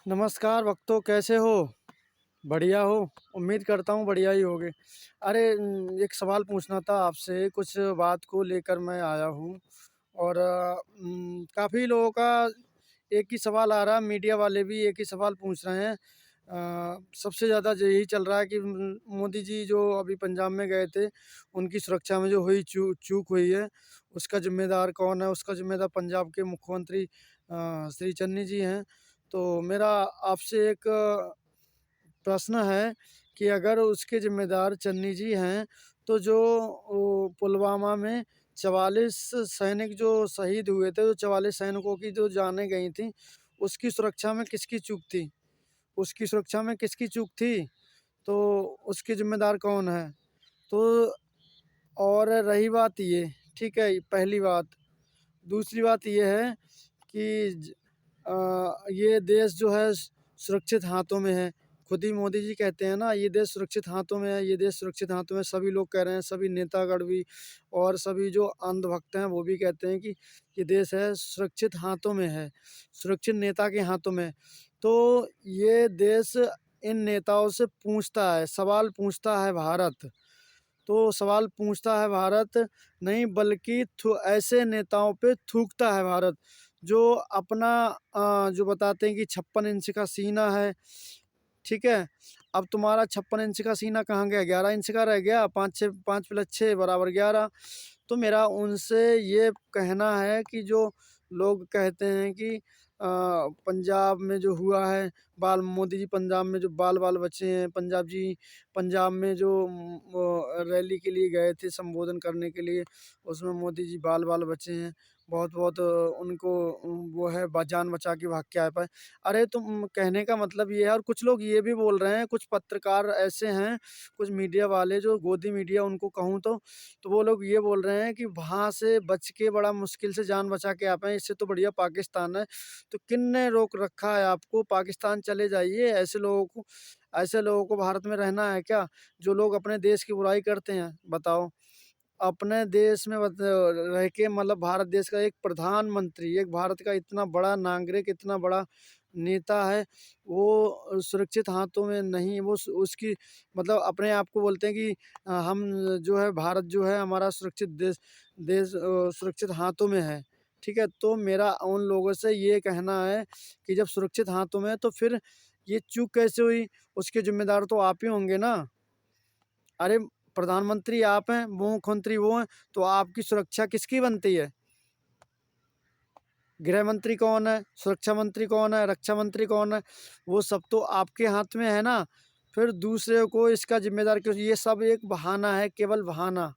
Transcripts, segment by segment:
नमस्कार भक्तों, कैसे हो? बढ़िया हो? उम्मीद करता हूँ बढ़िया ही होगे। अरे एक सवाल पूछना था आपसे, कुछ बात को लेकर मैं आया हूँ और काफ़ी लोगों का एक ही सवाल आ रहा है, मीडिया वाले भी एक ही सवाल पूछ रहे हैं। सबसे ज़्यादा यही चल रहा है कि मोदी जी जो अभी पंजाब में गए थे, उनकी सुरक्षा में जो हुई चूक हुई है, उसका ज़िम्मेदार कौन है? उसका ज़िम्मेदार पंजाब के मुख्यमंत्री श्री चन्नी जी हैं। तो मेरा आपसे एक प्रश्न है कि अगर उसके ज़िम्मेदार चन्नी जी हैं, तो जो वो पुलवामा में 44 सैनिक जो शहीद हुए थे, तो 44 सैनिकों की जो जानें गई थीं, उसकी सुरक्षा में किसकी चूक थी? उसकी सुरक्षा में किसकी चूक थी? तो उसके ज़िम्मेदार कौन है? तो और रही बात ये, ठीक है, पहली बात। दूसरी बात ये है कि ये देश जो है सुरक्षित हाथों में है। खुद ही मोदी जी कहते हैं ना, ये देश सुरक्षित हाथों में है, ये देश सुरक्षित हाथों में। सभी लोग कह रहे हैं, सभी नेतागण भी और सभी जो अंधभक्त हैं वो भी कहते हैं कि ये देश है सुरक्षित हाथों में है, सुरक्षित नेता के हाथों में। तो ये देश इन नेताओं से पूछता है, सवाल पूछता है भारत। तो सवाल पूछता है भारत, नहीं बल्कि ऐसे नेताओं पे थूकता है भारत, जो अपना जो बताते हैं कि 56 इंच का सीना है, ठीक है? अब तुम्हारा 56 इंच का सीना कहाँ गया? 11 इंच का रह गया, 5 प्लस 6 बराबर 11। तो मेरा उनसे ये कहना है कि जो लोग कहते हैं कि पंजाब में जो हुआ है, बाल मोदी जी पंजाब में जो बाल-बाल बचे हैं, पंजाब में जो वो रैली के लिए गए थे संबोधन करने के लिए, उसमें मोदी जी बाल-बाल बचे हैं। बहुत-बहुत उनको वो है जान बचा के भाग के आ पाए। अरे तुम कहने का मतलब ये है, और कुछ लोग ये भी बोल रहे हैं, कुछ पत्रकार ऐसे हैं, कुछ मीडिया वाले जो गोदी मीडिया उनको कहूँ तो वो लोग ये बोल रहे हैं कि वहाँ से बच के बड़ा मुश्किल से जान बचा के आ पाए, इससे तो बढ़िया पाकिस्तान है। तो किसने रोक रखा है आपको? पाकिस्तान चले जाइए। ऐसे लोगों को भारत में रहना है क्या? जो लोग अपने देश की बुराई करते हैं, बताओ। अपने देश में रह के मतलब भारत देश का एक प्रधानमंत्री, एक भारत का इतना बड़ा नागरिक, इतना बड़ा नेता है, वो सुरक्षित हाथों में नहीं, वो उसकी मतलब अपने आप को बोलते हैं कि हम जो है भारत जो है हमारा सुरक्षित देश देश सुरक्षित हाथों में है, ठीक है? तो मेरा उन लोगों से ये कहना है कि जब सुरक्षित हाथों में है तो फिर ये चूक कैसे हुई? उसके ज़िम्मेदार तो आप ही होंगे ना? अरे! प्रधानमंत्री आप हैं, वो मुख्यमंत्री वो हैं, तो आपकी सुरक्षा किसकी बनती है? गृह मंत्री कौन है? सुरक्षा मंत्री कौन है? रक्षा मंत्री कौन है? वो सब तो आपके हाथ में है ना। फिर दूसरे को इसका ज़िम्मेदार क्यों? ये सब एक बहाना है, केवल बहाना।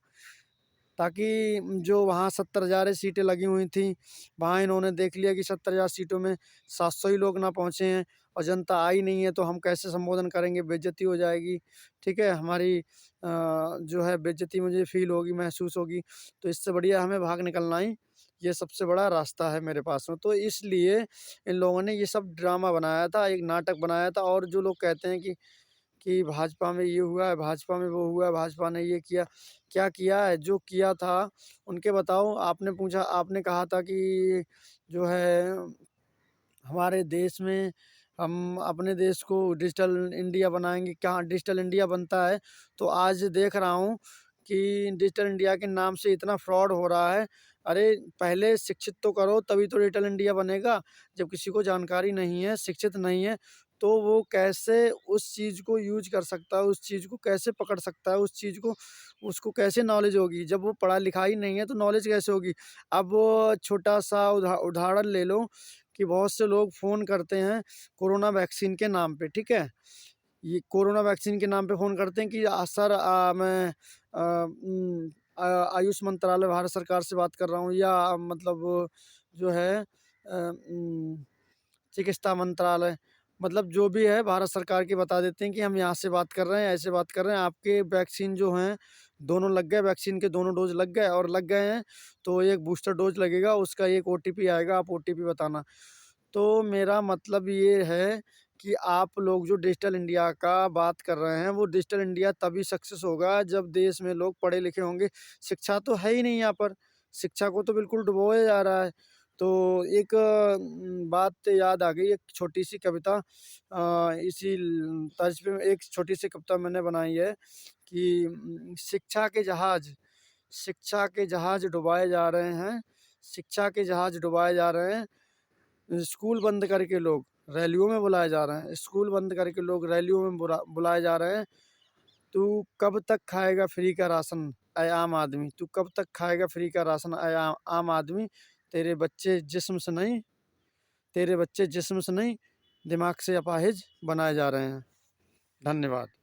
ताकि जो वहाँ 70,000 सीटें लगी हुई थीं, वहाँ इन्होंने देख लिया कि 70,000 सीटों में 700 ही लोग ना पहुँचे हैं और जनता आई नहीं है, तो हम कैसे संबोधन करेंगे? बेइज़्ज़ती हो जाएगी, ठीक है? हमारी जो है बेइज़्ज़ती मुझे फ़ील होगी, महसूस होगी, तो इससे बढ़िया हमें भाग निकलना ही ये सबसे बड़ा रास्ता है मेरे पास में। तो इसलिए इन लोगों ने ये सब ड्रामा बनाया था, एक नाटक बनाया था, और जो लोग कहते हैं कि भाजपा में ये हुआ है, भाजपा में वो हुआ है, भाजपा ने ये किया। क्या किया है? जो किया था उनके बताओ। आपने कहा था कि जो है हमारे देश में हम अपने देश को डिजिटल इंडिया बनाएँगे। कहाँ डिजिटल इंडिया बनता है? तो आज देख रहा हूँ कि डिजिटल इंडिया के नाम से इतना फ्रॉड हो रहा है। अरे! पहले शिक्षित तो करो तभी तो डिजिटल इंडिया बनेगा। जब किसी को जानकारी नहीं है, शिक्षित नहीं है, तो वो कैसे उस चीज़ को यूज़ कर सकता है, उस चीज़ को कैसे पकड़ सकता है, उस चीज़ को उसको कैसे नॉलेज होगी? जब वो पढ़ा-लिखा ही नहीं है तो नॉलेज कैसे होगी? अब वो छोटा-सा उदाहरण ले लो कि बहुत से लोग फ़ोन करते हैं कोरोना वैक्सीन के नाम पे, ठीक है? ये कोरोना वैक्सीन के नाम पे फ़ोन करते हैं कि सर मैं आयुष मंत्रालय भारत सरकार से बात कर रहा हूँ, या मतलब जो है चिकित्सा मंत्रालय, मतलब जो भी है भारत सरकार की बता देते हैं कि हम यहाँ से बात कर रहे हैं, ऐसे बात कर रहे हैं, आपके वैक्सीन जो हैं दोनों लग गए, वैक्सीन के दोनों डोज़ लग गए और लग गए हैं, तो एक बूस्टर डोज़ लगेगा, उसका एक ओटीपी आएगा, आप ओटीपी बताना। तो मेरा मतलब ये है कि आप लोग जो डिजिटल इंडिया का बात कर रहे हैं, वो डिजिटल इंडिया तभी सक्सेस होगा जब देश में लोग पढ़े लिखे होंगे। शिक्षा तो है ही नहीं यहाँ पर, शिक्षा को तो बिल्कुल डुबोया जा रहा है। तो एक बात याद आ गई, एक छोटी-सी कविता इसी तर्ज पे एक छोटी-सी कविता मैंने बनाई है कि शिक्षा के जहाज डुबाए जा रहे हैं, शिक्षा के जहाज डुबाए जा रहे हैं, स्कूल बंद करके लोग रैलियों में बुलाए जा रहे हैं, स्कूल बंद करके लोग रैलियों में बुलाए जा रहे हैं। तू कब तक खाएगा फ्री का राशन ऐ आम आदमी, तू कब तक खाएगा फ्री का राशन ऐ आम आदमी, तेरे बच्चे जिस्म से नहीं, तेरे बच्चे जिस्म से नहीं, दिमाग से अपाहिज बनाए जा रहे हैं। धन्यवाद।